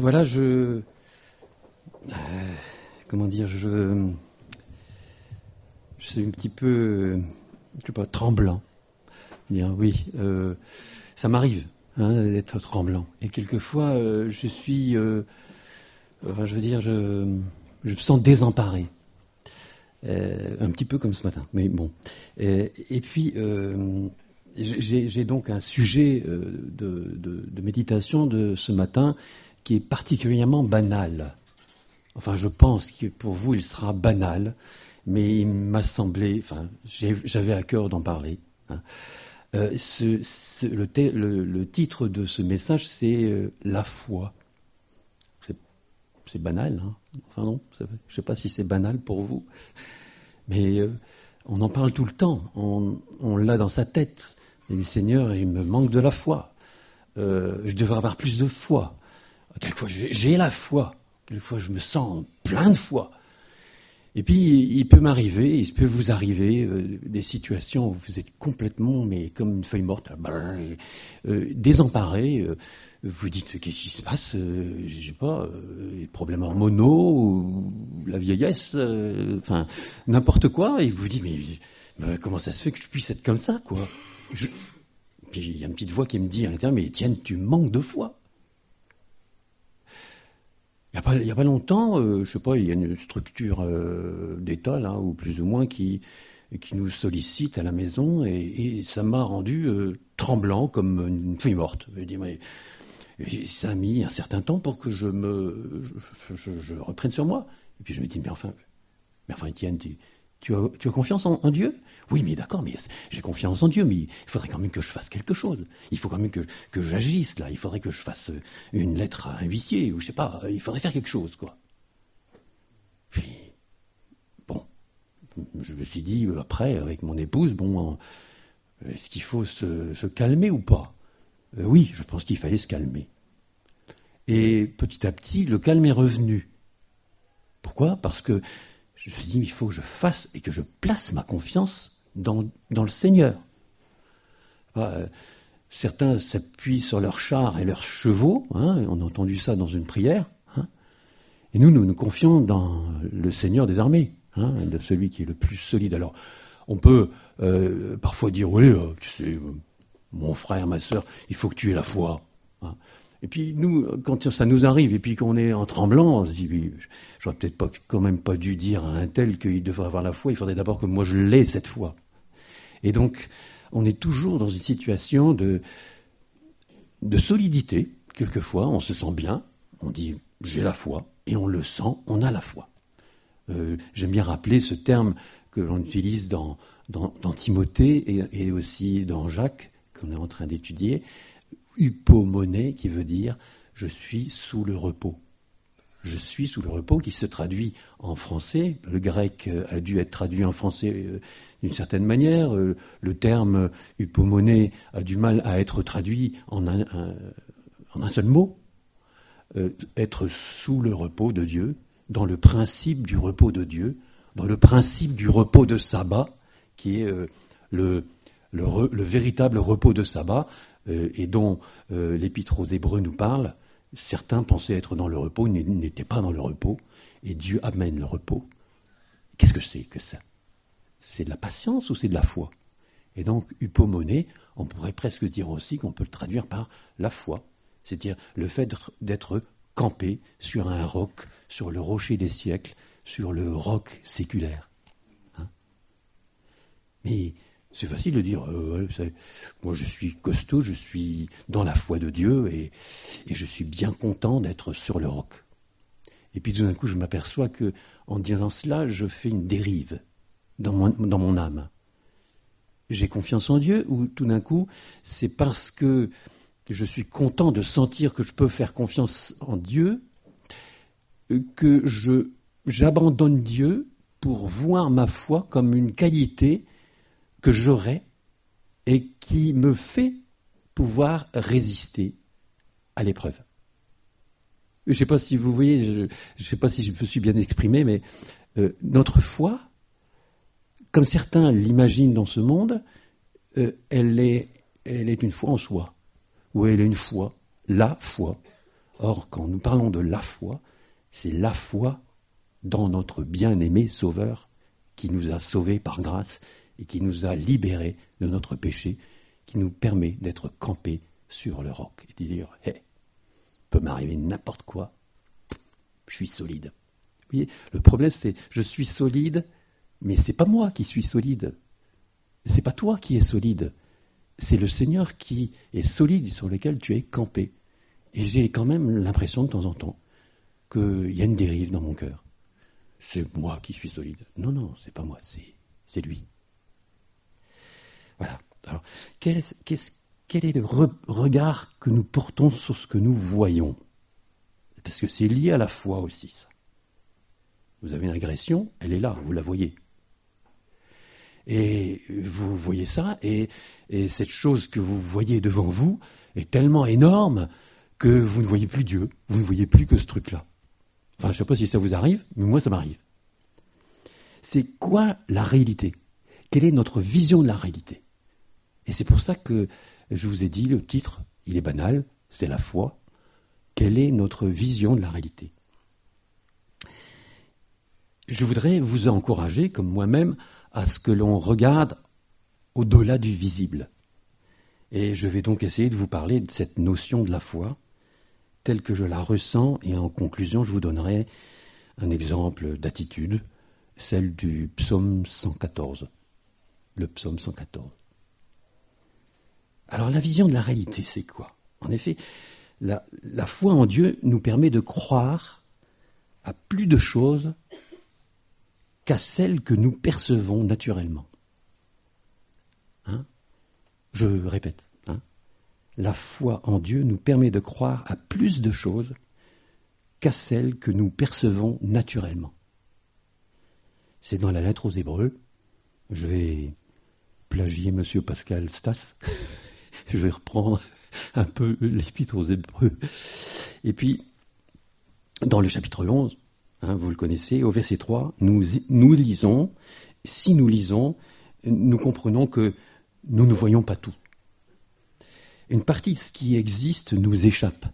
Voilà, comment dire, je suis un petit peu, je sais pas, tremblant. Dire oui, ça m'arrive d'être tremblant. Et quelquefois, je suis, je veux dire, je me sens désemparé. Un petit peu comme ce matin, mais bon. Et puis, j'ai donc un sujet de méditation de ce matin qui est particulièrement banal. Enfin, je pense que pour vous, il sera banal, mais il m'a semblé, j'avais à cœur d'en parler. Le titre de ce message, c'est la foi. C'est banal, hein. Enfin non, je ne sais pas si c'est banal pour vous, mais on en parle tout le temps, on l'a dans sa tête. Et le Seigneur, il me manque de la foi. Je devrais avoir plus de foi. Quelquefois, j'ai la foi. Quelquefois, je me sens plein de foi. Et puis, il peut vous arriver des situations où vous êtes complètement, mais comme une feuille morte, désemparé. Vous dites, qu'est-ce qui se passe? Je sais pas, les problèmes hormonaux, ou la vieillesse, n'importe quoi. Et vous dites, mais comment ça se fait que je puisse être comme ça, quoi? Puis il y a une petite voix qui me dit à l'intérieur, mais Étienne, tu manques de foi. Il n'y a pas longtemps, je sais pas, il y a une structure d'État, là, ou plus ou moins, qui nous sollicite à la maison, et ça m'a rendu tremblant comme une feuille morte. Je dis, mais ça a mis un certain temps pour que je reprenne sur moi. Et puis je me dis, mais enfin Étienne, tu as confiance en Dieu? Oui, mais d'accord, mais j'ai confiance en Dieu, mais il faudrait quand même que je fasse quelque chose. Il faut quand même que j'agisse, là. Il faudrait que je fasse une lettre à un huissier, ou je sais pas, il faudrait faire quelque chose, quoi. Puis, bon, je me suis dit, après, avec mon épouse, est-ce qu'il faut se calmer ou pas? Oui, je pense qu'il fallait se calmer. Et petit à petit, le calme est revenu. Pourquoi? Parce que je me suis dit, il faut que je fasse et que je place ma confiance dans le Seigneur. Certains s'appuient sur leurs chars et leurs chevaux, on a entendu ça dans une prière, et nous confions dans le Seigneur des armées, de celui qui est le plus solide. Alors, on peut parfois dire, oui, tu sais, mon frère, ma sœur, il faut que tu aies la foi. Et puis nous, quand ça nous arrive, et puis qu'on est en tremblant, on se dit, oui, j'aurais peut-être quand même pas dû dire à un tel qu'il devrait avoir la foi, il faudrait d'abord que moi je l'ai, cette foi. Et donc, on est toujours dans une situation de solidité. Quelquefois, on se sent bien, on dit, j'ai la foi, et on le sent, on a la foi. J'aime bien rappeler ce terme que l'on utilise dans Timothée et aussi dans Jacques, qu'on est en train d'étudier, hypomoné, qui veut dire je suis sous le repos. Je suis sous le repos, qui se traduit en français. Le grec a dû être traduit en français d'une certaine manière. Le terme hypomoné a du mal à être traduit en un seul mot. Être sous le repos de Dieu, dans le principe du repos de Dieu, dans le principe du repos de sabbat, qui est le véritable repos de sabbat, et dont l'Épître aux Hébreux nous parle. Certains pensaient être dans le repos, ils n'étaient pas dans le repos, et Dieu amène le repos. Qu'est-ce que c'est que ça? C'est de la patience ou c'est de la foi? Et donc, hypomoné, on pourrait presque dire aussi qu'on peut le traduire par la foi, c'est-à-dire le fait d'être campé sur un roc, sur le rocher des siècles, sur le roc séculaire. Mais c'est facile de dire, moi je suis costaud, je suis dans la foi de Dieu et je suis bien content d'être sur le roc. Et puis tout d'un coup, je m'aperçois que en disant cela, je fais une dérive dans mon âme. J'ai confiance en Dieu, ou tout d'un coup, c'est parce que je suis content de sentir que je peux faire confiance en Dieu que j'abandonne Dieu pour voir ma foi comme une qualité que j'aurai et qui me fait pouvoir résister à l'épreuve. Je ne sais pas si vous voyez, je ne sais pas si je me suis bien exprimé, mais notre foi, comme certains l'imaginent dans ce monde, elle est une foi en soi, ou elle est une foi, la foi, Or, quand nous parlons de la foi, c'est la foi dans notre bien-aimé Sauveur qui nous a sauvés par grâce et qui nous a libérés de notre péché, qui nous permet d'être campés sur le roc et de dire « Hey, peut m'arriver n'importe quoi, je suis solide. » Vous voyez, le problème c'est je suis solide, mais c'est pas moi qui suis solide. C'est pas toi qui es solide. C'est le Seigneur qui est solide sur lequel tu es campé. Et j'ai quand même l'impression de temps en temps qu'il y a une dérive dans mon cœur. C'est moi qui suis solide. Non, non, c'est pas moi, c'est lui. Voilà. Alors, quel est le regard que nous portons sur ce que nous voyons? Parce que c'est lié à la foi aussi, ça. Vous avez une agression, elle est là, vous la voyez. Et vous voyez ça, et cette chose que vous voyez devant vous est tellement énorme que vous ne voyez plus Dieu, vous ne voyez plus que ce truc-là. Enfin, je ne sais pas si ça vous arrive, mais moi, ça m'arrive. C'est quoi la réalité? Quelle est notre vision de la réalité? Et c'est pour ça que je vous ai dit, le titre, il est banal, c'est la foi. Quelle est notre vision de la réalité? Je voudrais vous encourager, comme moi-même, à ce que l'on regarde au-delà du visible. Et je vais donc essayer de vous parler de cette notion de la foi, telle que je la ressens, et en conclusion, je vous donnerai un exemple d'attitude, celle du psaume 114. Le psaume 114. Alors la vision de la réalité, c'est quoi? En effet, la foi en Dieu nous permet de croire à plus de choses qu'à celles que nous percevons naturellement. Hein? Je répète, la foi en Dieu nous permet de croire à plus de choses qu'à celles que nous percevons naturellement. C'est dans la lettre aux Hébreux. Je vais plagier M. Pascal Stas. Je vais reprendre un peu l'épître aux Hébreux. Et puis, dans le chapitre 11, vous le connaissez, au verset 3, nous lisons, si nous lisons, nous comprenons que nous ne voyons pas tout. Une partie de ce qui existe nous échappe.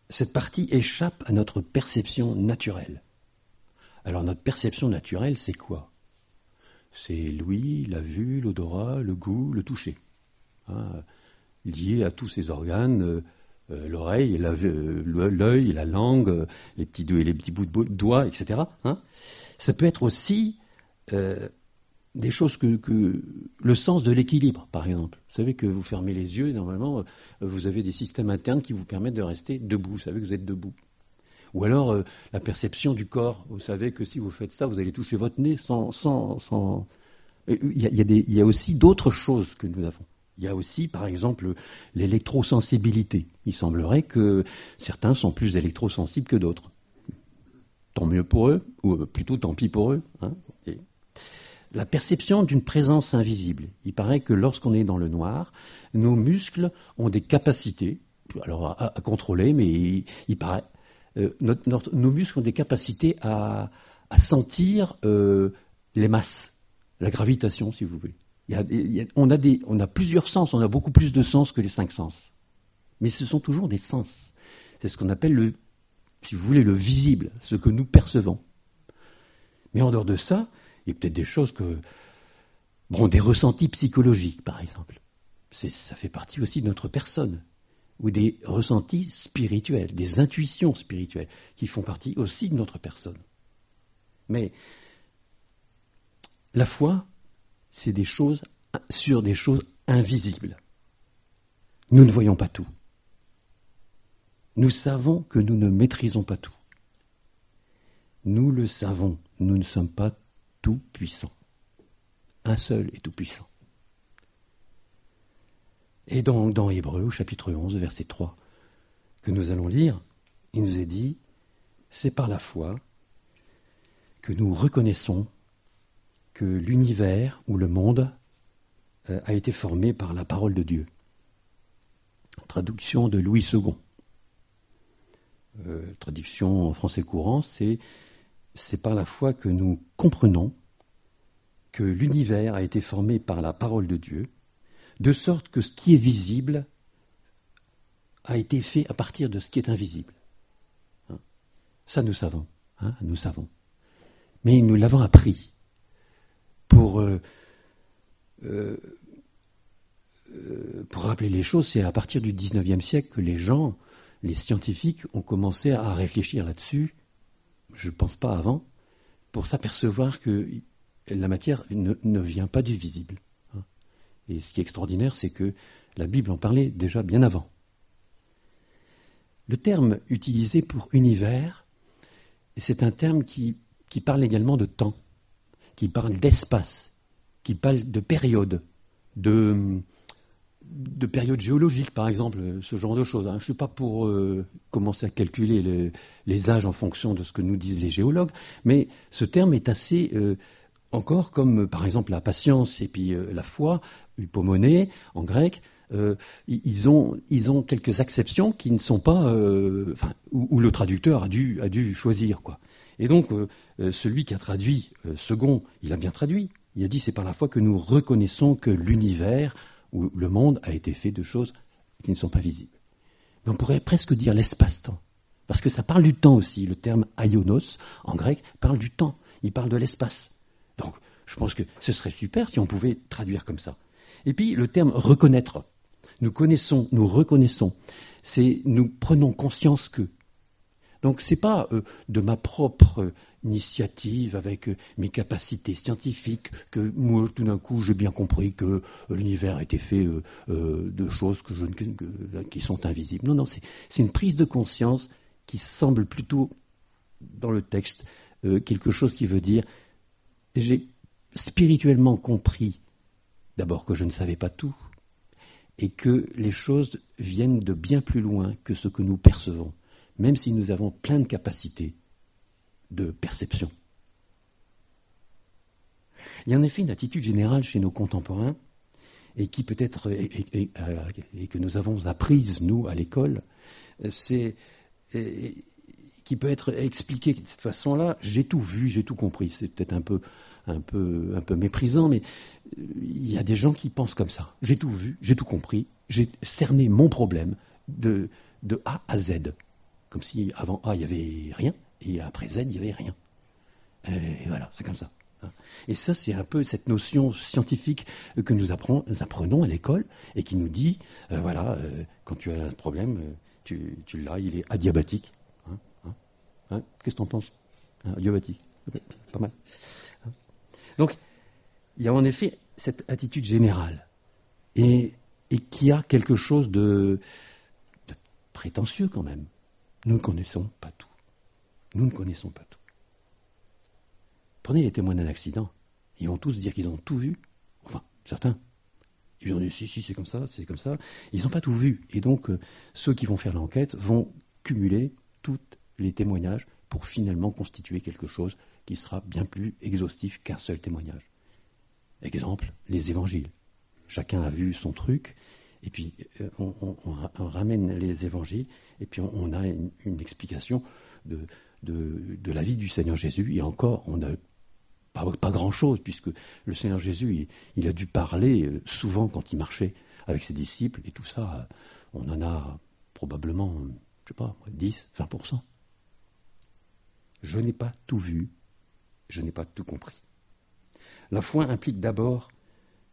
Cette partie échappe à notre perception naturelle. Alors notre perception naturelle, c'est quoi? C'est l'ouïe, la vue, l'odorat, le goût, le toucher. Lié à tous ces organes, l'oreille, l'œil, la langue, les petits bouts de doigts, etc. Ça peut être aussi des choses que le sens de l'équilibre, par exemple. Vous savez que vous fermez les yeux, et normalement, vous avez des systèmes internes qui vous permettent de rester debout. Vous savez que vous êtes debout. Ou alors la perception du corps. Vous savez que si vous faites ça, vous allez toucher votre nez sans. Il y a aussi d'autres choses que nous avons. Il y a aussi, par exemple, l'électrosensibilité. Il semblerait que certains sont plus électrosensibles que d'autres. Tant mieux pour eux, ou plutôt tant pis pour eux. La perception d'une présence invisible. Il paraît que lorsqu'on est dans le noir, nos muscles ont des capacités, alors à contrôler, mais il paraît, nos muscles ont des capacités à sentir les masses, la gravitation, si vous voulez. On a plusieurs sens, on a beaucoup plus de sens que les 5 sens. Mais ce sont toujours des sens. C'est ce qu'on appelle, si vous voulez, le visible, ce que nous percevons. Mais en dehors de ça, il y a peut-être des choses des ressentis psychologiques, par exemple. Ça fait partie aussi de notre personne. Ou des ressentis spirituels, des intuitions spirituelles, qui font partie aussi de notre personne. Mais la foi, c'est des choses sur des choses invisibles. Nous ne voyons pas tout. Nous savons que nous ne maîtrisons pas tout. Nous le savons, nous ne sommes pas tout puissants. Un seul est tout puissant. Et dans Hébreux, au chapitre 11, verset 3, que nous allons lire, il nous est dit, c'est par la foi que nous reconnaissons que l'univers ou le monde a été formé par la parole de Dieu. Traduction de Louis II. Traduction en français courant, c'est par la foi que nous comprenons que l'univers a été formé par la parole de Dieu, de sorte que ce qui est visible a été fait à partir de ce qui est invisible. Ça, nous savons. Nous savons. Mais nous l'avons appris pour rappeler les choses. C'est à partir du XIXe siècle que les scientifiques, ont commencé à réfléchir là-dessus, je ne pense pas avant, pour s'apercevoir que la matière ne vient pas du visible. Et ce qui est extraordinaire, c'est que la Bible en parlait déjà bien avant. Le terme utilisé pour univers, c'est un terme qui parle également de temps, qui parle d'espace, qui parle de période, de période géologique, par exemple, ce genre de choses. Je ne suis pas pour commencer à calculer les âges en fonction de ce que nous disent les géologues, mais ce terme est assez, encore comme par exemple la patience et puis la foi, hypomonée en grec, ils ont quelques exceptions qui ne sont pas, où le traducteur a dû choisir, quoi. Et donc, celui qui a traduit second, il a bien traduit. Il a dit, c'est par la foi que nous reconnaissons que l'univers ou le monde a été fait de choses qui ne sont pas visibles. Mais on pourrait presque dire l'espace-temps, parce que ça parle du temps aussi. Le terme aionos, en grec, parle du temps, il parle de l'espace. Donc, je pense que ce serait super si on pouvait traduire comme ça. Et puis, le terme reconnaître. Nous connaissons, nous reconnaissons. C'est nous prenons conscience que. Donc, ce n'est pas de ma propre initiative avec mes capacités scientifiques que moi, tout d'un coup, j'ai bien compris que l'univers a été fait de choses qui sont invisibles. Non, c'est une prise de conscience qui semble plutôt, dans le texte, quelque chose qui veut dire j'ai spirituellement compris d'abord que je ne savais pas tout et que les choses viennent de bien plus loin que ce que nous percevons, même si nous avons plein de capacités de perception. Il y a en effet une attitude générale chez nos contemporains, et qui peut-être et que nous avons apprise, nous, à l'école, qui peut être expliquée de cette façon-là. J'ai tout vu, j'ai tout compris. C'est peut-être un peu méprisant, mais il y a des gens qui pensent comme ça. J'ai tout vu, j'ai tout compris, j'ai cerné mon problème de A à Z. Comme si avant A, il n'y avait rien, et après Z, il n'y avait rien. Et voilà, c'est comme ça. Et ça, c'est un peu cette notion scientifique que nous apprenons à l'école, et qui nous dit, quand tu as un problème, tu l'as, il est adiabatique. Qu'est-ce que tu en penses? Adiabatique, pas mal. Donc, il y a en effet cette attitude générale, et qui a quelque chose de prétentieux quand même. Nous ne connaissons pas tout. Nous ne connaissons pas tout. Prenez les témoins d'un accident. Ils vont tous dire qu'ils ont tout vu. Enfin, certains. Ils vont dire si, c'est comme ça, c'est comme ça. Ils n'ont pas tout vu. Et donc, ceux qui vont faire l'enquête vont cumuler tous les témoignages pour finalement constituer quelque chose qui sera bien plus exhaustif qu'un seul témoignage. Exemple, les évangiles. Chacun a vu son truc. Et puis, on ramène les évangiles, et puis on a une explication de la vie du Seigneur Jésus. Et encore, on n'a pas grand-chose, puisque le Seigneur Jésus, il a dû parler souvent quand il marchait avec ses disciples, et tout ça, on en a probablement, 10, 20%. Je n'ai pas tout vu, je n'ai pas tout compris. La foi implique d'abord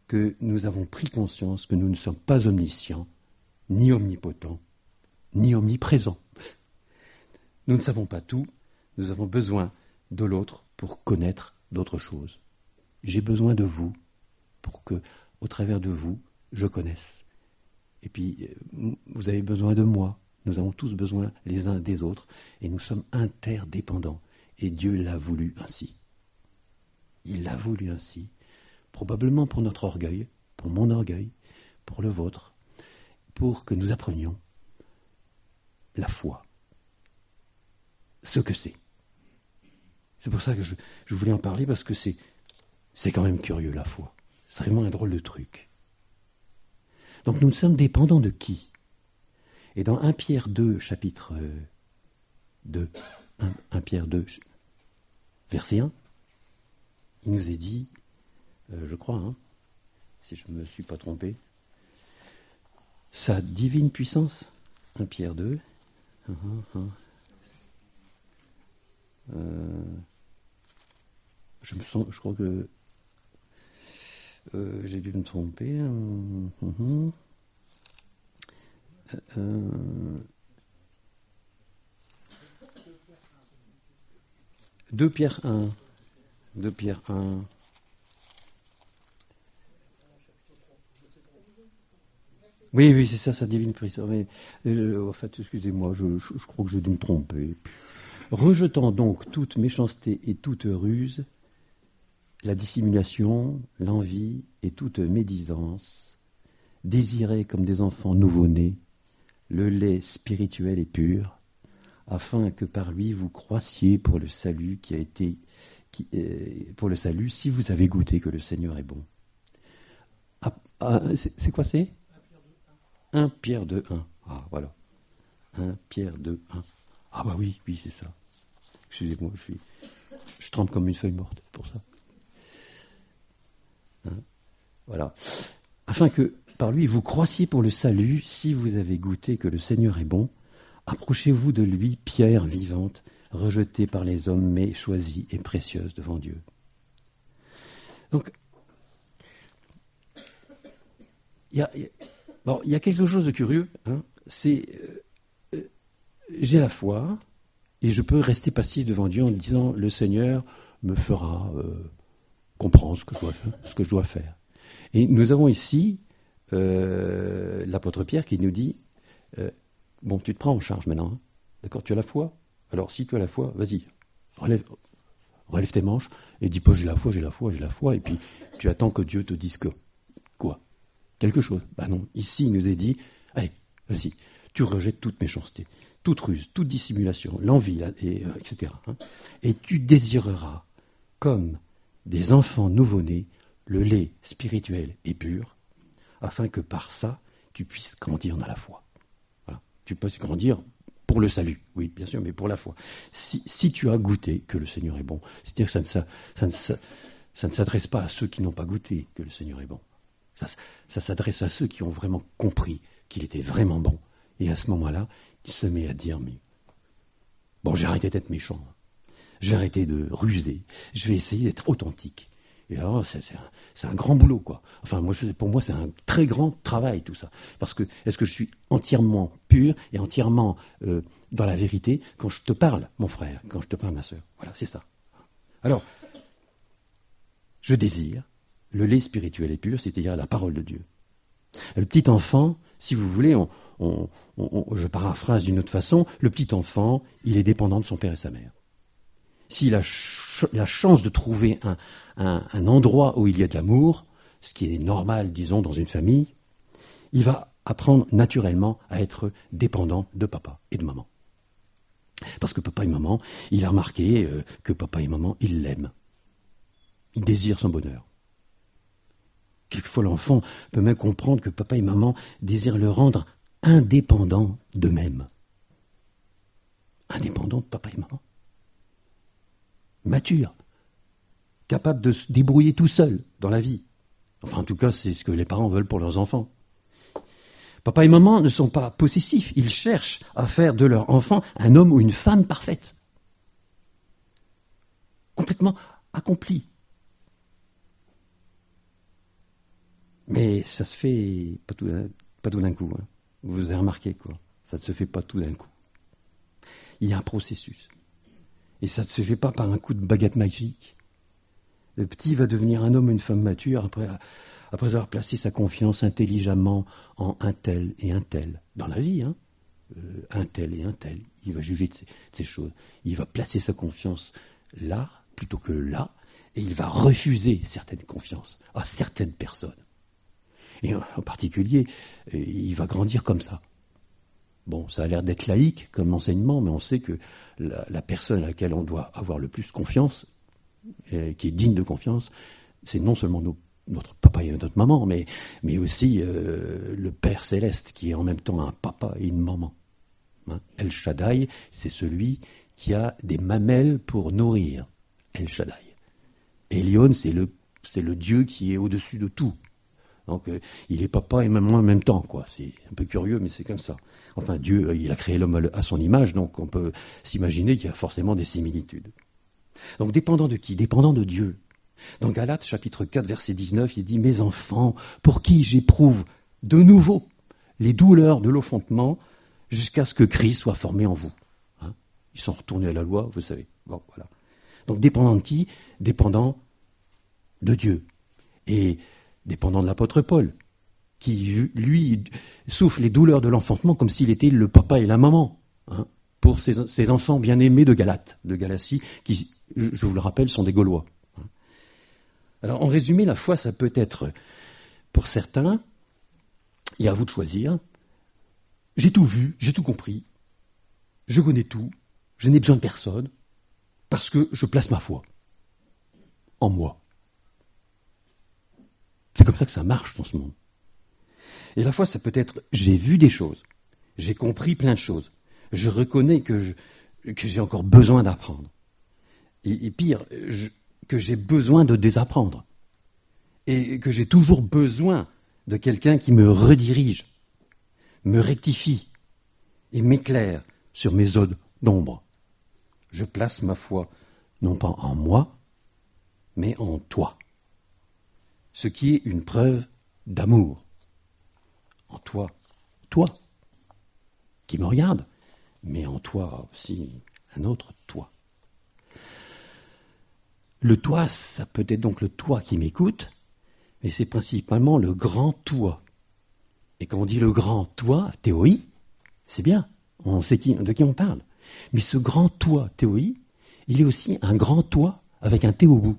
que nous avons pris conscience que nous ne sommes pas omniscients, ni omnipotents, ni omniprésents. Nous ne savons pas tout, nous avons besoin de l'autre pour connaître d'autres choses. J'ai besoin de vous pour que, au travers de vous, je connaisse. Et puis, vous avez besoin de moi. Nous avons tous besoin les uns des autres, et nous sommes interdépendants. Et Dieu l'a voulu ainsi. Il l'a voulu ainsi. Probablement pour notre orgueil, pour mon orgueil, pour le vôtre, pour que nous apprenions la foi, ce que c'est. C'est pour ça que je voulais en parler, parce que c'est quand même curieux, la foi. C'est vraiment un drôle de truc. Donc nous sommes dépendants de qui? Et dans 1 Pierre 2, chapitre 2, 1 Pierre 2, verset 1, il nous est dit, je crois, si je ne me suis pas trompé, sa divine puissance, 1 Pierre 2. Je crois que j'ai dû me tromper. 2 Pierre 1. 2 Pierre 1. Oui, c'est ça, sa divine puissance. Mais, en fait, excusez-moi, je crois que j'ai dû me tromper. Rejetant donc toute méchanceté et toute ruse, la dissimulation, l'envie et toute médisance, désirez comme des enfants nouveau-nés le lait spirituel et pur, afin que par lui vous croissiez pour le salut pour le salut, si vous avez goûté que le Seigneur est bon. C'est quoi c'est 1 Pierre 2, 1. Ah, voilà. 1 Pierre 2, 1. Ah bah oui, c'est ça. Excusez-moi, je trempe comme une feuille morte pour ça. Voilà. Afin que par lui vous croissiez pour le salut, si vous avez goûté que le Seigneur est bon, approchez-vous de lui, pierre vivante, rejetée par les hommes, mais choisie et précieuse devant Dieu. Donc, il y a quelque chose de curieux, c'est j'ai la foi et je peux rester passif devant Dieu en disant le Seigneur me fera comprendre ce que je dois faire. Et nous avons ici l'apôtre Pierre qui nous dit bon, tu te prends en charge maintenant, d'accord, tu as la foi. Alors si tu as la foi, vas-y, relève tes manches et dis pas j'ai la foi, et puis tu attends que Dieu te dise quoi quelque chose. Ben non, ici il nous est dit, allez, vas-y, tu rejettes toute méchanceté, toute ruse, toute dissimulation, l'envie, etc. Et tu désireras, comme des enfants nouveau-nés, le lait spirituel et pur, afin que par ça, tu puisses grandir dans la foi. Voilà. Tu puisses grandir pour le salut, oui, bien sûr, mais pour la foi. Si tu as goûté que le Seigneur est bon, c'est-à-dire que ça ne s'adresse pas à ceux qui n'ont pas goûté que le Seigneur est bon. Ça s'adresse à ceux qui ont vraiment compris qu'il était vraiment bon. Et à ce moment-là, il se met à dire, mais bon, j'ai arrêté d'être méchant, je vais arrêter de ruser, je vais essayer d'être authentique. Et alors, c'est un grand boulot, quoi. Enfin, pour moi, c'est un très grand travail, tout ça. Parce que, est-ce que je suis entièrement pur et entièrement dans la vérité quand je te parle, mon frère, quand je te parle, ma sœur? Voilà, c'est ça. Alors, je désire le lait spirituel et pur, c'est-à-dire la parole de Dieu. Le petit enfant, si vous voulez, je paraphrase d'une autre façon, le petit enfant, il est dépendant de son père et sa mère. S'il a la chance de trouver un endroit où il y a de l'amour, ce qui est normal, disons, dans une famille, il va apprendre naturellement à être dépendant de papa et de maman. Parce que papa et maman, il a remarqué que papa et maman, ils l'aiment. Ils désirent son bonheur. Quelquefois, l'enfant peut même comprendre que papa et maman désirent le rendre indépendant d'eux-mêmes. Indépendant de papa et maman. Mature. Capable de se débrouiller tout seul dans la vie. Enfin, en tout cas, c'est ce que les parents veulent pour leurs enfants. Papa et maman ne sont pas possessifs. Ils cherchent à faire de leur enfant un homme ou une femme parfaite. Complètement accompli. Mais ça se fait pas tout d'un coup. Vous avez remarqué, quoi. Ça ne se fait pas tout d'un coup. Il y a un processus. Et ça ne se fait pas par un coup de baguette magique. Le petit va devenir un homme ou une femme mature après avoir placé sa confiance intelligemment en un tel et un tel. Dans la vie, un tel et un tel. Il va juger de ces choses. Il va placer sa confiance là, plutôt que là, et il va refuser certaines confiances à certaines personnes. Et en particulier, il va grandir comme ça. Bon, ça a l'air d'être laïque comme enseignement, mais on sait que la personne à laquelle on doit avoir le plus confiance, qui est digne de confiance, c'est non seulement notre papa et notre maman, mais aussi le Père Céleste, qui est en même temps un papa et une maman. El Shaddai, c'est celui qui a des mamelles pour nourrir. El Shaddai. Elion, c'est le Dieu qui est au-dessus de tout. Donc il est papa et maman en même temps, quoi. C'est un peu curieux, mais c'est comme ça. Enfin, Dieu, il a créé l'homme à son image, donc on peut s'imaginer qu'il y a forcément des similitudes. Donc dépendant de qui? Dépendant de Dieu. Dans Galates, chapitre 4, verset 19, il dit « Mes enfants, pour qui j'éprouve de nouveau les douleurs de l'enfantement, jusqu'à ce que Christ soit formé en vous. » Ils sont retournés à la loi, vous savez. Bon, voilà. Donc dépendant de qui? Dépendant de Dieu. Et dépendant de l'apôtre Paul, qui, lui, souffre les douleurs de l'enfantement comme s'il était le papa et la maman, pour ces enfants bien-aimés de Galate, de Galatie, qui, je vous le rappelle, sont des Gaulois. Alors, en résumé, la foi, ça peut être, pour certains, et à vous de choisir, j'ai tout vu, j'ai tout compris, je connais tout, je n'ai besoin de personne, parce que je place ma foi en moi. C'est comme ça que ça marche dans ce monde. Et la foi, ça peut être, j'ai vu des choses, j'ai compris plein de choses, je reconnais que j'ai encore besoin d'apprendre. Et pire, que j'ai besoin de désapprendre. Et que j'ai toujours besoin de quelqu'un qui me redirige, me rectifie et m'éclaire sur mes zones d'ombre. Je place ma foi non pas en moi, mais en toi. Ce qui est une preuve d'amour. En toi, toi, qui me regarde, mais en toi aussi, un autre toi. Le toi, ça peut être donc le toi qui m'écoute, mais c'est principalement le grand toi. Et quand on dit le grand toi, théoi, c'est bien, on sait de qui on parle. Mais ce grand toi, théoi, il est aussi un grand toi avec un T au bout.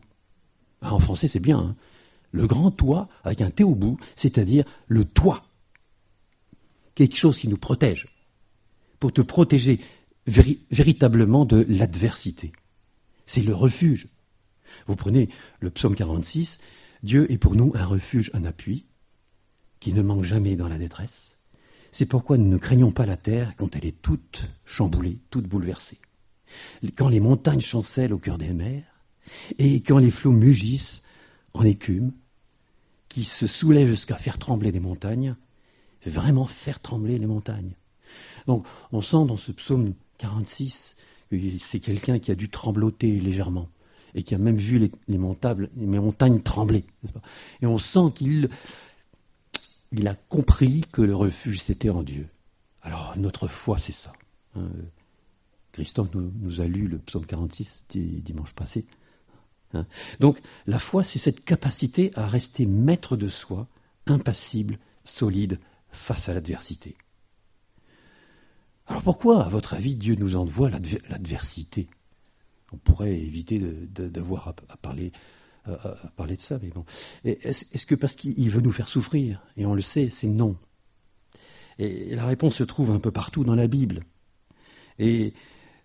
En français, c'est bien, le grand toi avec un T au bout, c'est-à-dire le toi. Quelque chose qui nous protège, pour te protéger véritablement de l'adversité. C'est le refuge. Vous prenez le psaume 46, Dieu est pour nous un refuge, un appui, qui ne manque jamais dans la détresse. C'est pourquoi nous ne craignons pas la terre quand elle est toute chamboulée, toute bouleversée. Quand les montagnes chancellent au cœur des mers, et quand les flots mugissent en écume, qui se soulèvent jusqu'à faire trembler des montagnes, vraiment faire trembler les montagnes. Donc on sent dans ce psaume 46 que c'est quelqu'un qui a dû trembloter légèrement et qui a même vu les montagnes trembler. N'est-ce pas ? Et on sent qu'il a compris que le refuge c'était en Dieu. Alors notre foi c'est ça. Christophe nous a lu le psaume 46 dimanche passé. Donc la foi c'est cette capacité à rester maître de soi, impassible, solide, face à l'adversité. Alors pourquoi, à votre avis, Dieu nous envoie l'adversité ? On pourrait éviter d'avoir à parler de ça, mais bon. Est-ce que parce qu'il veut nous faire souffrir ? Et on le sait, c'est non. Et la réponse se trouve un peu partout dans la Bible. Et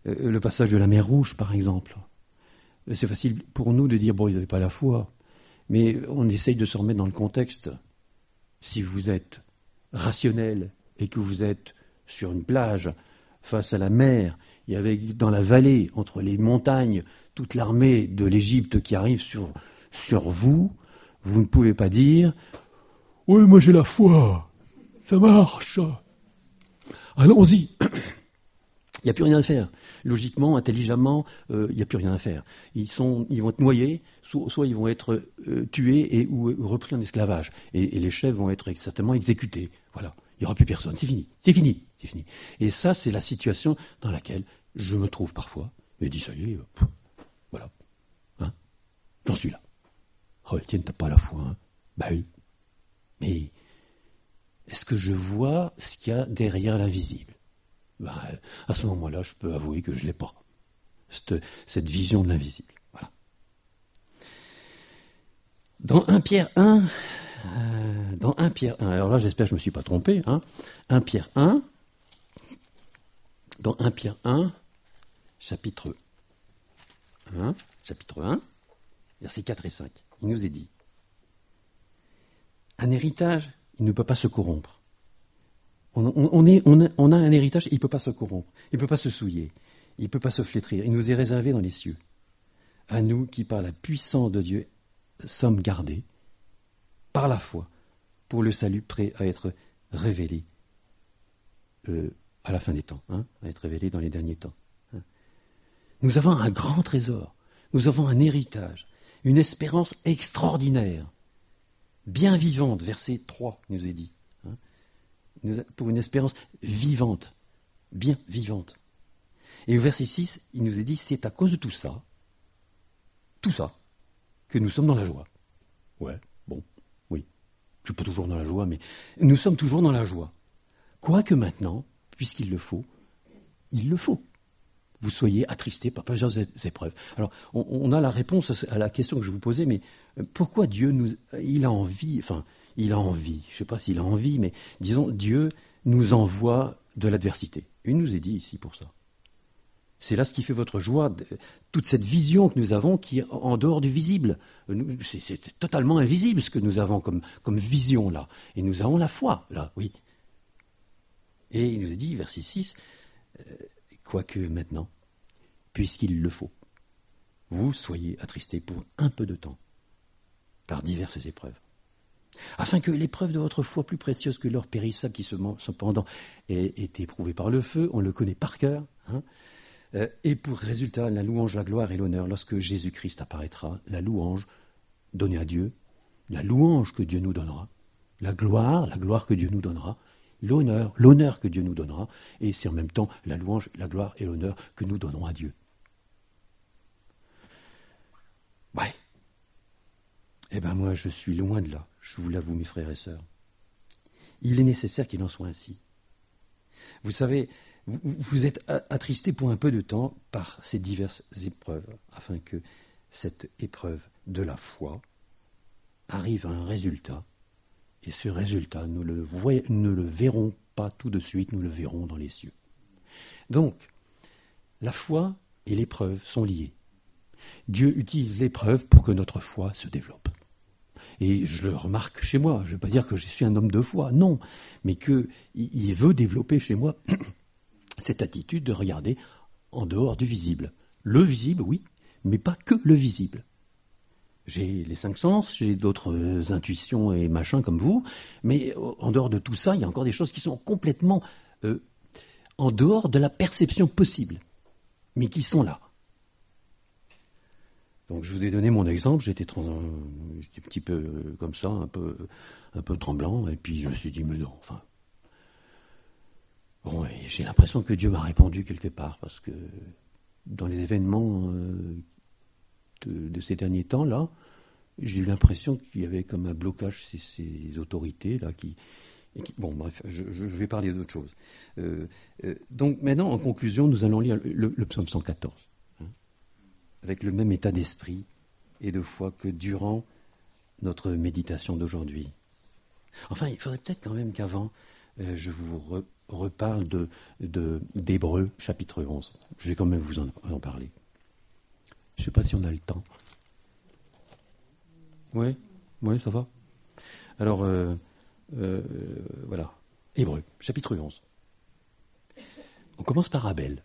le passage de la mer Rouge, par exemple. C'est facile pour nous de dire, bon, ils n'avaient pas la foi. Mais on essaye de se remettre dans le contexte. Si vous êtes rationnel et que vous êtes sur une plage face à la mer et avec dans la vallée entre les montagnes toute l'armée de l'Égypte qui arrive sur vous, vous ne pouvez pas dire « Oui, moi j'ai la foi, ça marche, allons-y ». Il n'y a plus rien à faire. Logiquement, intelligemment, il n'y a plus rien à faire. Ils vont être noyés, soit ils vont être tués ou repris en esclavage. Et les chefs vont être certainement exécutés. Voilà. Il n'y aura plus personne. C'est fini. C'est fini. C'est fini. Et ça, c'est la situation dans laquelle je me trouve parfois. Et dis, ça y est, voilà. J'en suis là. Oh, Étienne, t'as pas la foi, hein ? Ben oui. Mais est-ce que je vois ce qu'il y a derrière l'invisible ? Ben, à ce moment-là, je peux avouer que je ne l'ai pas. Cette vision de l'invisible. Voilà. Dans 1 Pierre 1, alors là, j'espère que je ne me suis pas trompé, 1 Pierre 1, dans 1 Pierre 1, chapitre 1, versets 4 et 5, il nous est dit, un héritage, il ne peut pas se corrompre. On a un héritage, il ne peut pas se corrompre, il ne peut pas se souiller, il ne peut pas se flétrir, il nous est réservé dans les cieux. À nous qui, par la puissance de Dieu, sommes gardés, par la foi, pour le salut prêt à être révélé à la fin des temps, à être révélé dans les derniers temps. Nous avons un grand trésor, nous avons un héritage, une espérance extraordinaire, bien vivante, verset 3 nous est dit, pour une espérance vivante, bien vivante. Et au verset 6, il nous est dit, c'est à cause de tout ça, que nous sommes dans la joie. Ouais, bon, oui, je ne suis pas toujours dans la joie, mais nous sommes toujours dans la joie. Quoique maintenant, puisqu'il le faut, vous soyez attristés par plusieurs épreuves. Alors, on a la réponse à la question que je vous posais, mais pourquoi Dieu il a envie, je ne sais pas s'il a envie, mais disons, Dieu nous envoie de l'adversité. Il nous est dit ici pour ça. C'est là ce qui fait votre joie, toute cette vision que nous avons qui est en dehors du visible. C'est totalement invisible ce que nous avons comme vision là. Et nous avons la foi là, oui. Et il nous est dit, verset 6, quoique maintenant, puisqu'il le faut, vous soyez attristés pour un peu de temps par diverses épreuves, afin que l'épreuve de votre foi, plus précieuse que l'or périssable qui cependant est éprouvé par le feu, on le connaît par cœur, et pour résultat la louange, la gloire et l'honneur lorsque Jésus-Christ apparaîtra, la louange donnée à Dieu, la louange que Dieu nous donnera, la gloire que Dieu nous donnera, l'honneur que Dieu nous donnera, et c'est en même temps la louange, la gloire et l'honneur que nous donnerons à Dieu. Ouais. Eh bien moi je suis loin de là, je vous l'avoue mes frères et sœurs. Il est nécessaire qu'il en soit ainsi. Vous savez, vous êtes attristés pour un peu de temps par ces diverses épreuves, afin que cette épreuve de la foi arrive à un résultat, et ce résultat, nous ne le verrons pas tout de suite, nous le verrons dans les cieux. Donc, la foi et l'épreuve sont liées. Dieu utilise l'épreuve pour que notre foi se développe. Et je le remarque chez moi, je ne veux pas dire que je suis un homme de foi, non, mais qu'il veut développer chez moi cette attitude de regarder en dehors du visible. Le visible, oui, mais pas que le visible. J'ai les 5 sens, j'ai d'autres intuitions et machins comme vous, mais en dehors de tout ça, il y a encore des choses qui sont complètement en dehors de la perception possible, mais qui sont là. Donc je vous ai donné mon exemple, j'étais un petit peu comme ça, un peu tremblant, et puis je me suis dit, mais non, enfin... Bon, j'ai l'impression que Dieu m'a répondu quelque part, parce que dans les événements de ces derniers temps, là, j'ai eu l'impression qu'il y avait comme un blocage ces autorités, là, bon, bref, je vais parler d'autre chose. Donc maintenant, en conclusion, nous allons lire le psaume 114, avec le même état d'esprit et de foi que durant notre méditation d'aujourd'hui. Enfin, il faudrait peut-être quand même qu'avant, je vous reparle d'Hébreux, chapitre 11. Je vais quand même vous en parler. Je ne sais pas si on a le temps. Oui, ça va. Alors, voilà. Hébreux, chapitre 11. On commence par Abel.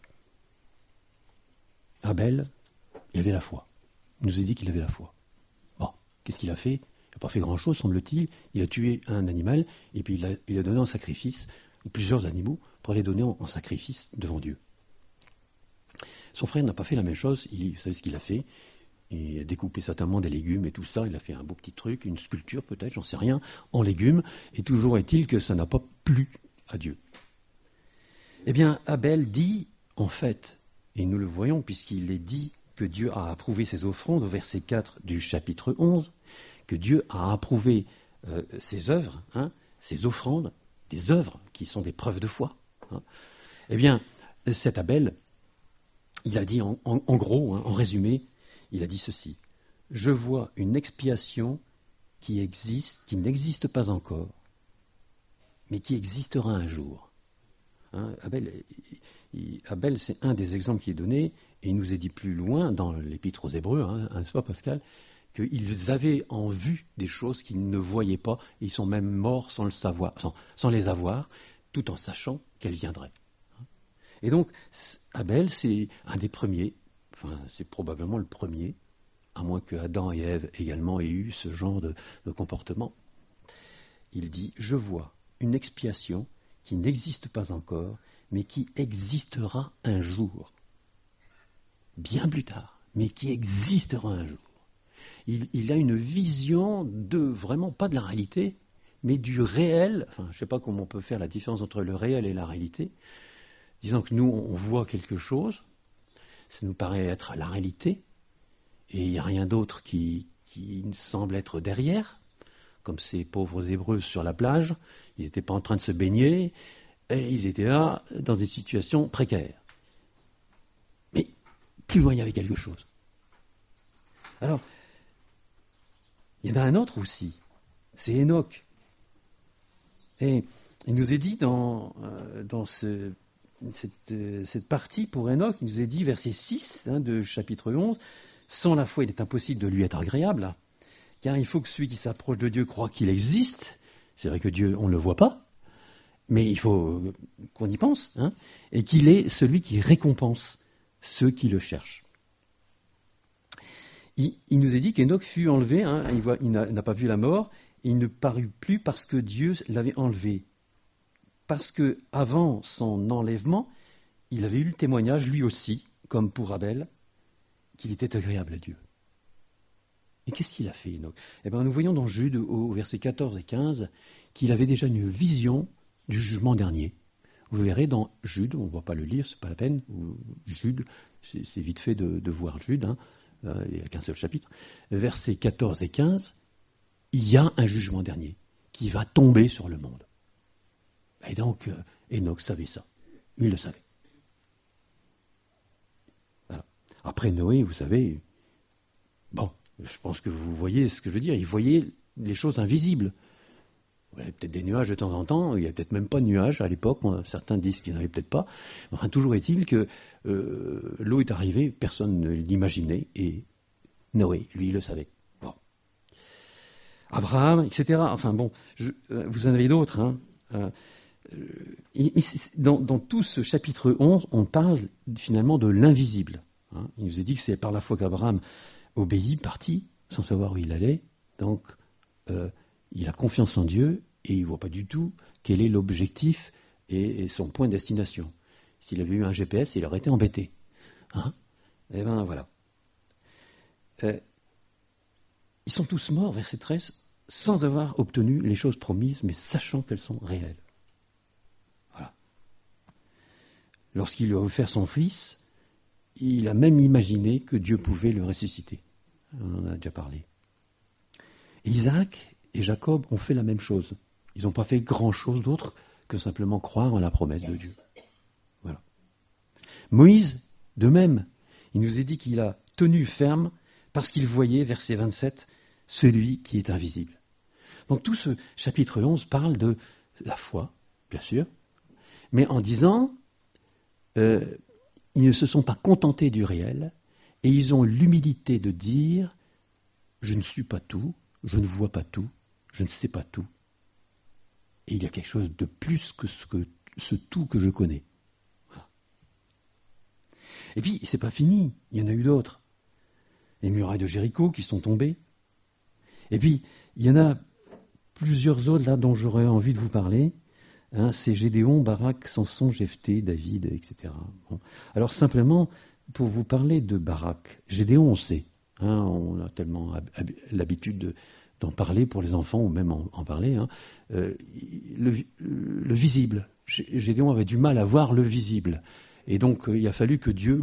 Abel, il avait la foi. Il nous a dit qu'il avait la foi. Bon, qu'est-ce qu'il a fait ? Il n'a pas fait grand-chose, semble-t-il. Il a tué un animal et puis il a donné en sacrifice plusieurs animaux pour les donner en sacrifice devant Dieu. Son frère n'a pas fait la même chose. Vous savez ce qu'il a fait ? Il a découpé certainement des légumes et tout ça. Il a fait un beau petit truc, une sculpture peut-être, j'en sais rien, en légumes. Et toujours est-il que ça n'a pas plu à Dieu. Eh bien, Abel dit, en fait, et nous le voyons puisqu'il est dit que Dieu a approuvé ses offrandes au verset 4 du chapitre 11, que Dieu a approuvé ses œuvres, ses offrandes, des œuvres qui sont des preuves de foi. Eh bien, cet Abel, il a dit en gros, en résumé, il a dit ceci. Je vois une expiation qui n'existe pas encore, mais qui existera un jour. Abel, c'est un des exemples qui est donné, et il nous est dit plus loin dans l'Épître aux Hébreux, n'est-ce pas Pascal, qu'ils avaient en vue des choses qu'ils ne voyaient pas, et ils sont même morts sans le savoir, sans les avoir, tout en sachant qu'elles viendraient. Et donc, Abel, c'est un des premiers, c'est probablement le premier, à moins que Adam et Ève également aient eu ce genre de comportement. il dit « Je vois une expiation qui n'existe pas encore, mais qui existera un jour. » Bien plus tard, mais qui existera un jour. Il a une vision de, vraiment pas de la réalité, mais du réel. Enfin, je ne sais pas comment on peut faire la différence entre le réel et la réalité. Disons que nous, on voit quelque chose, ça nous paraît être la réalité, et il n'y a rien d'autre qui semble être derrière, comme ces pauvres Hébreux sur la plage. Ils n'étaient pas en train de se baigner, et ils étaient là dans des situations précaires. Mais plus loin, il y avait quelque chose. Alors, il y en a un autre aussi, c'est Enoch. Et il nous est dit dans cette partie pour Enoch, il nous est dit, verset 6 de chapitre 11, « Sans la foi, il est impossible de lui être agréable, car il faut que celui qui s'approche de Dieu croit qu'il existe. » C'est vrai que Dieu, on ne le voit pas, mais il faut qu'on y pense, et qu'il est celui qui récompense ceux qui le cherchent. Il nous est dit qu'Enoch fut enlevé, il n'a pas vu la mort, et il ne parut plus parce que Dieu l'avait enlevé. Parce que avant son enlèvement, il avait eu le témoignage, lui aussi, comme pour Abel, qu'il était agréable à Dieu. Et qu'est-ce qu'il a fait, Enoch ? Eh bien, nous voyons dans Jude, au verset 14 et 15, qu'il avait déjà une vision du jugement dernier. Vous verrez dans Jude, on ne va pas le lire, c'est pas la peine, Jude, c'est vite fait de voir Jude, il n'y a qu'un seul chapitre, versets 14 et 15, il y a un jugement dernier qui va tomber sur le monde. Et donc, Enoch savait ça. Il le savait. Voilà. Après Noé, vous savez, bon, je pense que vous voyez ce que je veux dire, il voyait les choses invisibles. Il y avait peut-être des nuages de temps en temps, il n'y avait peut-être même pas de nuages à l'époque, certains disent qu'il n'y en avait peut-être pas. Enfin, toujours est-il que l'eau est arrivée, personne ne l'imaginait, et Noé, lui, il le savait. Bon. Abraham, etc. Enfin bon, vous en avez d'autres. Dans tout ce chapitre 11, on parle finalement de l'invisible. Il nous est dit que c'est par la foi qu'Abraham obéit, partit, sans savoir où il allait. Donc, il a confiance en Dieu et il ne voit pas du tout quel est l'objectif et son point de destination. S'il avait eu un GPS, il aurait été embêté. Et bien voilà. Ils sont tous morts, verset 13, sans avoir obtenu les choses promises, mais sachant qu'elles sont réelles. Voilà. Lorsqu'il lui a offert son fils, il a même imaginé que Dieu pouvait le ressusciter. On en a déjà parlé. Et Isaac et Jacob ont fait la même chose. Ils n'ont pas fait grand-chose d'autre que simplement croire en la promesse de Dieu. Voilà. Moïse, de même, il nous est dit qu'il a tenu ferme parce qu'il voyait, verset 27, celui qui est invisible. Donc tout ce chapitre 11 parle de la foi, bien sûr, mais en disant, ils ne se sont pas contentés du réel et ils ont l'humilité de dire, je ne suis pas tout, je ne vois pas tout, je ne sais pas tout. Et il y a quelque chose de plus que ce tout que je connais. Voilà. Et puis, c'est pas fini, il y en a eu d'autres. Les murailles de Jéricho qui sont tombées. Et puis, il y en a plusieurs autres là dont j'aurais envie de vous parler. C'est Gédéon, Barak, Samson, Jephthé, David, etc. Bon. Alors simplement, pour vous parler de Barak, Gédéon, on sait. On a tellement l'habitude d'en parler pour les enfants, ou même en parler. Le visible. Gédéon avait du mal à voir le visible. Et donc, il a fallu que Dieu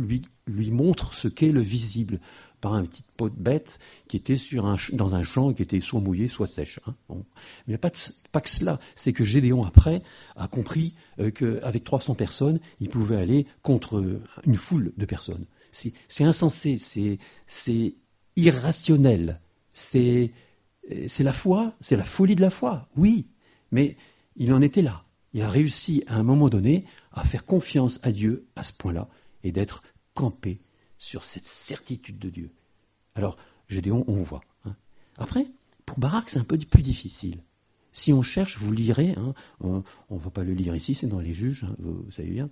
lui montre ce qu'est le visible par un petit pot de bête qui était dans un champ et qui était soit mouillé, soit sèche. Bon. Mais il n'y a pas que cela. C'est que Gédéon, après, a compris qu'avec 300 personnes, il pouvait aller contre une foule de personnes. C'est insensé, c'est irrationnel. C'est la foi, c'est la folie de la foi, oui. Mais il en était là. Il a réussi à un moment donné à faire confiance à Dieu à ce point-là et d'être campé sur cette certitude de Dieu. Alors, Gédéon, on voit. Après, pour Barak, c'est un peu plus difficile. Si on cherche, vous lirez, on ne va pas le lire ici, c'est dans les Juges, vous savez bien.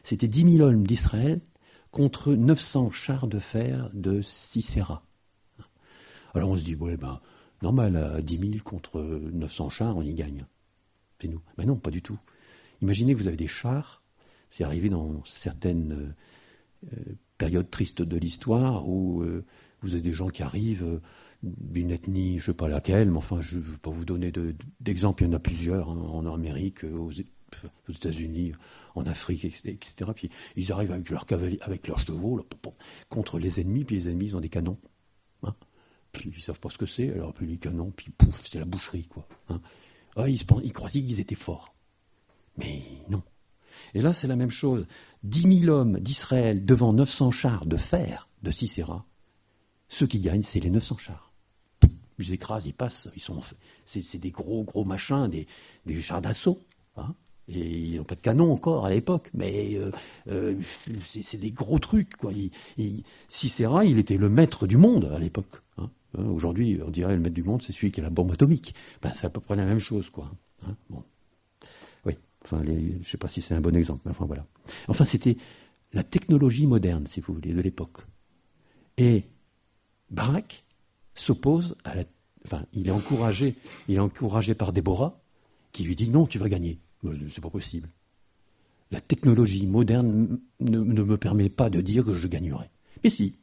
C'était 10 000 hommes d'Israël contre 900 chars de fer de Sisera. Alors on se dit, Normal, à 10 000 contre 900 chars, on y gagne. C'est nous. Mais non, pas du tout. Imaginez que vous avez des chars, c'est arrivé dans certaines périodes tristes de l'histoire où vous avez des gens qui arrivent d'une ethnie, je ne sais pas laquelle, mais enfin, je ne veux pas vous donner d'exemples, il y en a plusieurs, hein, en Amérique, aux États-Unis, en Afrique, etc. Puis ils arrivent avec leurs cavaliers, avec leurs chevaux, là, contre les ennemis, puis les ennemis, ils ont des canons. Hein. Puis ils ne savent pas ce que c'est, alors puis les canons, puis pouf, c'est la boucherie, quoi. Hein. Ah, ils croyaient qu'ils étaient forts. Mais non. Et là, c'est la même chose. 10 000 hommes d'Israël devant 900 chars de fer de Sisera. Ceux qui gagnent, c'est les 900 chars. Ils écrasent, ils passent, c'est des gros machins, des chars d'assaut. Hein, et ils n'ont pas de canon encore à l'époque, mais c'est des gros trucs, quoi. Sisera, il était le maître du monde à l'époque. Hein. Aujourd'hui, on dirait le maître du monde, c'est celui qui a la bombe atomique. Ben, c'est à peu près la même chose, quoi. Hein, bon. Oui, enfin, je ne sais pas si c'est un bon exemple, mais enfin voilà. Enfin, c'était la technologie moderne, si vous voulez, de l'époque. Et Barak s'oppose à la... Enfin, il est encouragé par Déborah, qui lui dit non, tu vas gagner. Mais c'est pas possible. La technologie moderne ne me permet pas de dire que je gagnerai. Mais si.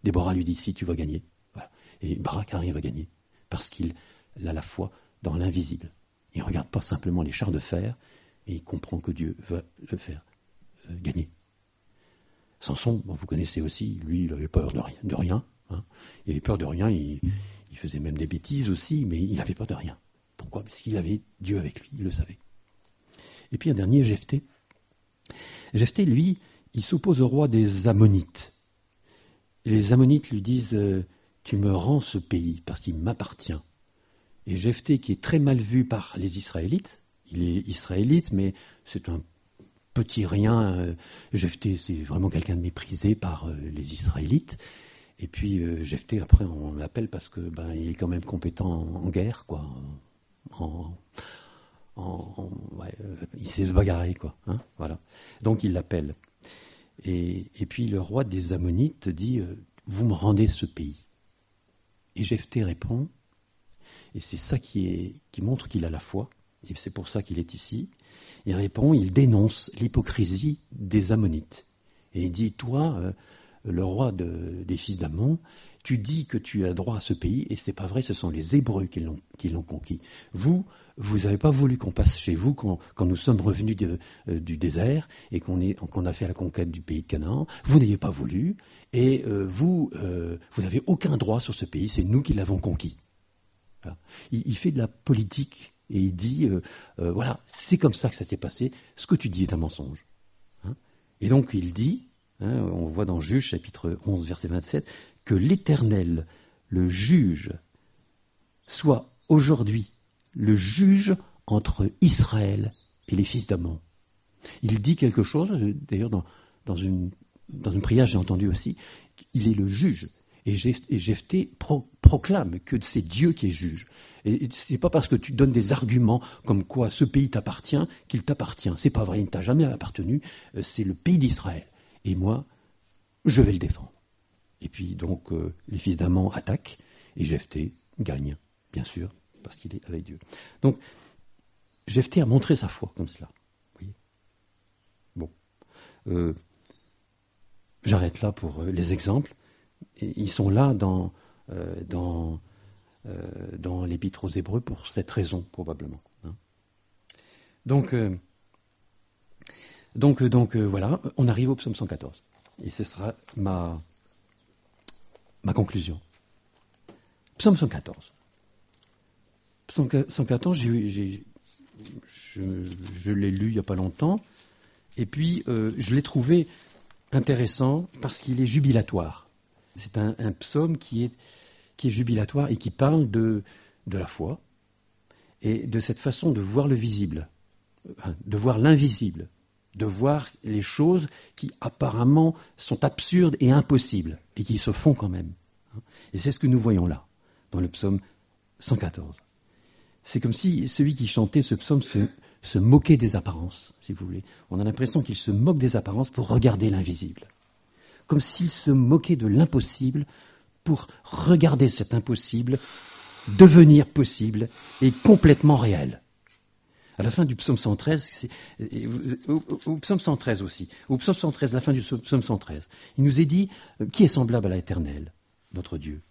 Déborah lui dit si, tu vas gagner. Voilà. Et Barak arrive à gagner parce qu'il a la foi dans l'invisible. Il ne regarde pas simplement les chars de fer et il comprend que Dieu va le faire gagner. Samson, bon, vous connaissez aussi, lui, il avait peur de rien. Hein. Il avait peur de rien, il faisait même des bêtises aussi, mais il avait peur de rien. Pourquoi ? Parce qu'il avait Dieu avec lui, il le savait. Et puis un dernier, Jephthé. Jephthé, lui, il s'oppose au roi des Ammonites. Et les Ammonites lui disent tu me rends ce pays parce qu'il m'appartient. Et Jephthé, qui est très mal vu par les Israélites, il est israélite, mais c'est un petit rien. Jephthé, c'est vraiment quelqu'un de méprisé par les Israélites. Et puis Jephthé, après, on l'appelle parce que il est quand même compétent en guerre, quoi. Il sait se bagarrer, quoi. Hein, voilà. Donc il l'appelle. Et puis le roi des Ammonites dit vous me rendez ce pays. Et Jephthé répond, et c'est ça qui montre qu'il a la foi, et c'est pour ça qu'il est ici. Il répond, il dénonce l'hypocrisie des Ammonites. Et il dit, toi, le roi des fils d'Ammon, tu dis que tu as droit à ce pays, et c'est pas vrai, ce sont les Hébreux qui l'ont conquis. Vous n'avez pas voulu qu'on passe chez vous quand nous sommes revenus du désert et qu'on a fait la conquête du pays de Canaan. Vous n'avez pas voulu, et vous n'avez aucun droit sur ce pays, c'est nous qui l'avons conquis. Voilà. Il fait de la politique, et il dit, voilà, c'est comme ça que ça s'est passé, ce que tu dis est un mensonge. Hein, et donc il dit, on voit dans Juge, chapitre 11, verset 27, que l'Éternel, le juge, soit aujourd'hui le juge entre Israël et les fils d'Ammon. Il dit quelque chose, d'ailleurs dans une prière j'ai entendu aussi, il est le juge. Et Jephthé proclame que c'est Dieu qui est juge. Et c'est pas parce que tu donnes des arguments comme quoi ce pays t'appartient qu'il t'appartient. C'est pas vrai, il ne t'a jamais appartenu, c'est le pays d'Israël. Et moi, je vais le défendre. Et puis donc les fils d'Ammon attaquent et Jephthé gagne, bien sûr, parce qu'il est avec Dieu. Donc Jephthé a montré sa foi comme cela. Vous voyez ? Bon, j'arrête là pour les exemples. Et ils sont là dans l'Épître aux Hébreux pour cette raison probablement. Hein. Donc voilà, on arrive au psaume 114 et ce sera ma conclusion. Psaume 114. Psaume 114, je l'ai lu il n'y a pas longtemps, et puis je l'ai trouvé intéressant parce qu'il est jubilatoire. C'est un psaume qui est jubilatoire et qui parle de la foi et de cette façon de voir le visible, de voir l'invisible, de voir les choses qui apparemment sont absurdes et impossibles et qui se font quand même. Et c'est ce que nous voyons là, dans le psaume 114. C'est comme si celui qui chantait ce psaume se moquait des apparences, si vous voulez. On a l'impression qu'il se moque des apparences pour regarder l'invisible. Comme s'il se moquait de l'impossible pour regarder cet impossible devenir possible et complètement réel. À la fin du psaume 113, au psaume 113 aussi, au psaume 113, la fin du psaume 113, il nous est dit qui est semblable à l'Éternel, notre Dieu.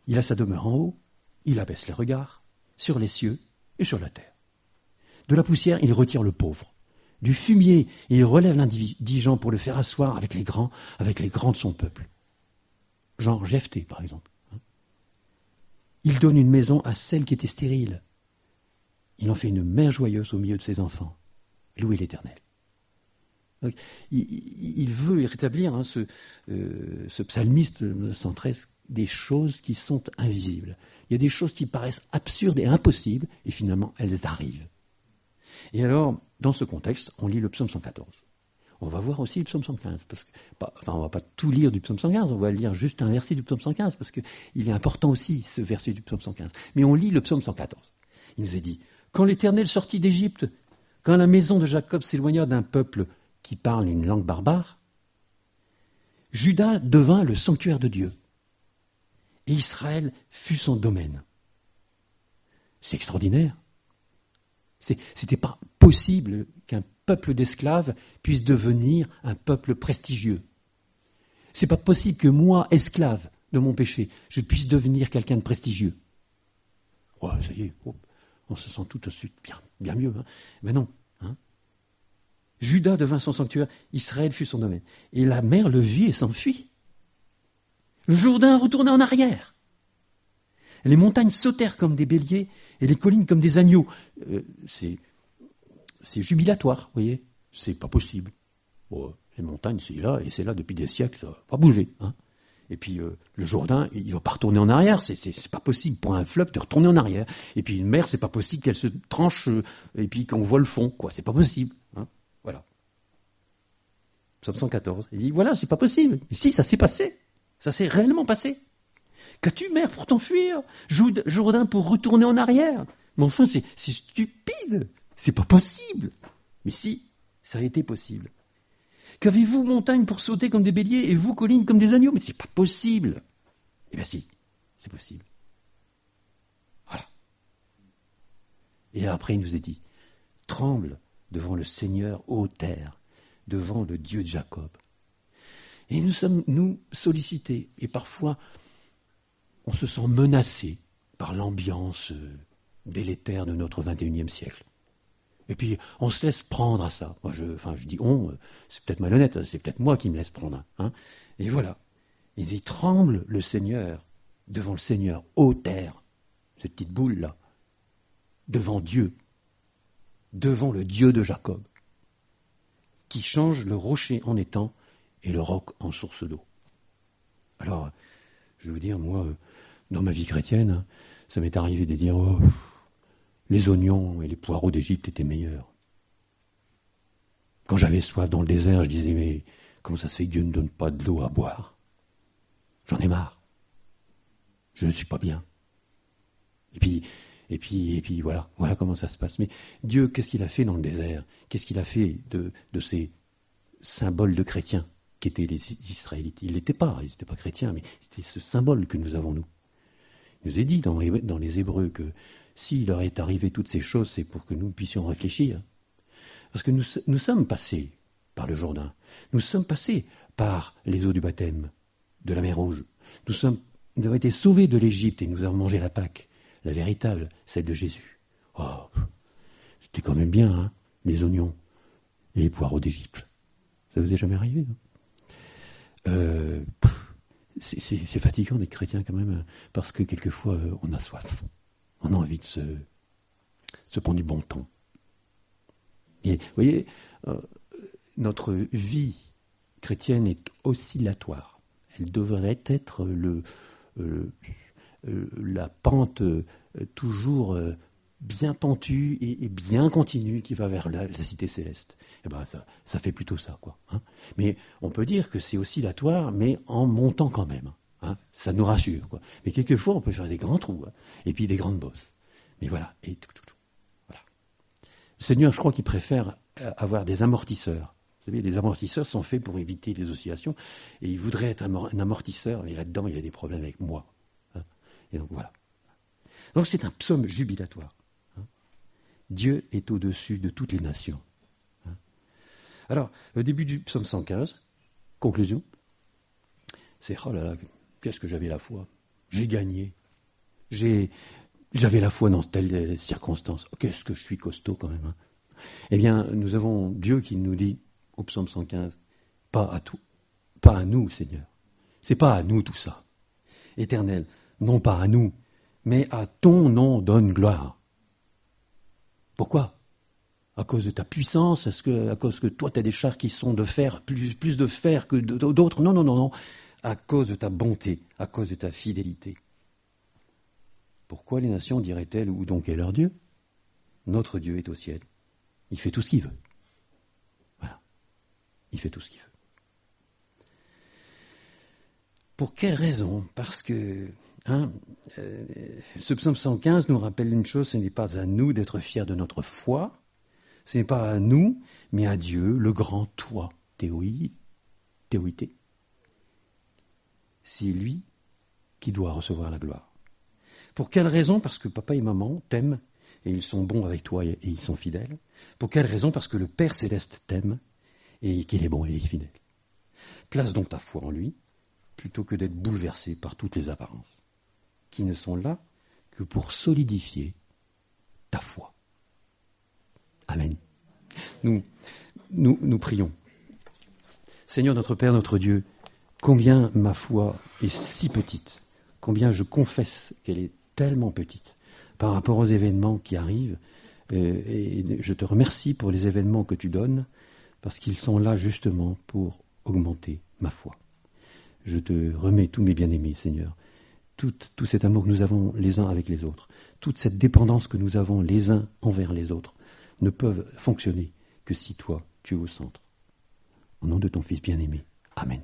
Il a sa demeure en haut, il abaisse les regards sur les cieux et sur la terre. De la poussière, il retire le pauvre. Du fumier, il relève l'indigent pour le faire asseoir avec les grands de son peuple. Genre Jephthé, par exemple. Il donne une maison à celle qui était stérile. Il en fait une mère joyeuse au milieu de ses enfants. Louez l'Éternel. Donc, il veut rétablir ce psalmiste 113 des choses qui sont invisibles. Il y a des choses qui paraissent absurdes et impossibles, et finalement, elles arrivent. Et alors, dans ce contexte, on lit le psaume 114. On va voir aussi le psaume 115. On ne va pas tout lire du psaume 115, on va lire juste un verset du psaume 115, parce qu'il est important aussi, ce verset du psaume 115. Mais on lit le psaume 114. Il nous est dit, quand l'Éternel sortit d'Égypte, quand la maison de Jacob s'éloigna d'un peuple qui parle une langue barbare, Juda devint le sanctuaire de Dieu, et Israël fut son domaine. C'est extraordinaire. C'était pas possible qu'un peuple d'esclaves puisse devenir un peuple prestigieux. C'est pas possible que moi, esclave de mon péché, je puisse devenir quelqu'un de prestigieux. Ouais, ça y est, on se sent tout de suite bien mieux. Mais non. Juda devint son sanctuaire, Israël fut son domaine. Et la mer le vit et s'enfuit. Le Jourdain retourna en arrière. Les montagnes sautèrent comme des béliers et les collines comme des agneaux. C'est jubilatoire, vous voyez. C'est pas possible. Bon, les montagnes, c'est là, et c'est là depuis des siècles, ça va pas bouger. Et puis le Jourdain, il va pas retourner en arrière. C'est pas possible pour un fleuve de retourner en arrière. Et puis une mer, c'est pas possible qu'elle se tranche et puis qu'on voit le fond. C'est pas possible. Voilà. Psaume 114. Il dit voilà, c'est pas possible. Ici, ça s'est passé. Ça s'est réellement passé. Qu'as-tu, mer, pour t'enfuir? Jourdain pour retourner en arrière? Mais enfin, c'est stupide. C'est pas possible. Mais si, ça a été possible. Qu'avez-vous, montagne, pour sauter comme des béliers et vous, collines, comme des agneaux? Mais c'est pas possible. Eh bien si, c'est possible. Voilà. Et après, il nous est dit, tremble devant le Seigneur, ô terre, devant le Dieu de Jacob. Et nous sommes, nous, sollicités. Et parfois, on se sent menacé par l'ambiance délétère de notre 21e siècle. Et puis, on se laisse prendre à ça. Moi, je dis on, c'est peut-être malhonnête, c'est peut-être moi qui me laisse prendre. Et voilà. Il dit, tremble le Seigneur, devant le Seigneur, ô terre, cette petite boule-là, devant Dieu, devant le Dieu de Jacob, qui change le rocher en étang et le roc en source d'eau. Alors, je vais vous dire, moi, dans ma vie chrétienne, ça m'est arrivé de dire, les oignons et les poireaux d'Égypte étaient meilleurs. Quand j'avais soif dans le désert, je disais, mais comment ça se fait que Dieu ne donne pas de l'eau à boire? J'en ai marre. Je ne suis pas bien. Et puis voilà comment ça se passe. Mais Dieu, qu'est-ce qu'il a fait dans le désert? Qu'est-ce qu'il a fait de ces symboles de chrétiens qui étaient les Israélites? Ils n'étaient pas chrétiens, mais c'était ce symbole que nous avons, nous. Il nous est dit dans les Hébreux que s'il leur est arrivé toutes ces choses, c'est pour que nous puissions réfléchir. Parce que nous sommes passés par le Jourdain. Nous sommes passés par les eaux du baptême, de la mer Rouge. Nous avons été sauvés de l'Égypte et nous avons mangé la Pâque, la véritable, celle de Jésus. C'était quand même bien, les oignons et les poireaux d'Égypte. Ça vous est jamais arrivé, c'est fatigant d'être chrétien quand même, parce que quelquefois on a soif. On a envie de se prendre du bon temps. Et vous voyez, notre vie chrétienne est oscillatoire. Elle devrait être la pente toujours bien pentue et bien continue qui va vers la cité céleste. Et ben ça fait plutôt ça, quoi. Mais on peut dire que c'est oscillatoire, mais en montant quand même. Ça nous rassure, quoi. Mais quelquefois, on peut faire des grands trous, et puis des grandes bosses. Mais voilà, et tout. Voilà. Le Seigneur, je crois qu'il préfère avoir des amortisseurs. Vous savez, les amortisseurs sont faits pour éviter les oscillations, et il voudrait être un amortisseur, mais là-dedans, il y a des problèmes avec moi. Et donc voilà. Donc c'est un psaume jubilatoire. Dieu est au-dessus de toutes les nations. Alors, au début du psaume 115, conclusion, c'est « Oh là là, qu'est-ce que j'avais la foi. J'ai gagné. J'avais la foi dans telle circonstance. Qu'est-ce que je suis costaud quand même. » Eh bien, nous avons Dieu qui nous dit au psaume 115, pas à nous, Seigneur. C'est pas à nous tout ça. Éternel, non pas à nous, mais à ton nom donne gloire. Pourquoi ? À cause de ta puissance ? À cause que toi, tu as des chars qui sont de fer, plus de fer que d'autres ? Non, non, non, non. À cause de ta bonté, à cause de ta fidélité. Pourquoi les nations diraient-elles où donc est leur Dieu ? Notre Dieu est au ciel. Il fait tout ce qu'il veut. Voilà. Il fait tout ce qu'il veut. Pour quelle raison ? Parce que ce psaume 115 nous rappelle une chose, ce n'est pas à nous d'être fiers de notre foi, ce n'est pas à nous, mais à Dieu, le grand toi, théoïté. C'est lui qui doit recevoir la gloire. Pour quelle raison ? Parce que papa et maman t'aiment, et ils sont bons avec toi et ils sont fidèles. Pour quelle raison ? Parce que le Père Céleste t'aime, et qu'il est bon et il est fidèle. Place donc ta foi en lui, plutôt que d'être bouleversé par toutes les apparences, qui ne sont là que pour solidifier ta foi. Amen. Nous prions. Seigneur notre Père, notre Dieu, combien ma foi est si petite, combien je confesse qu'elle est tellement petite par rapport aux événements qui arrivent, et je te remercie pour les événements que tu donnes, parce qu'ils sont là justement pour augmenter ma foi. Je te remets tous mes bien-aimés, Seigneur, tout cet amour que nous avons les uns avec les autres, toute cette dépendance que nous avons les uns envers les autres, ne peuvent fonctionner que si toi, tu es au centre. Au nom de ton Fils bien-aimé. Amen.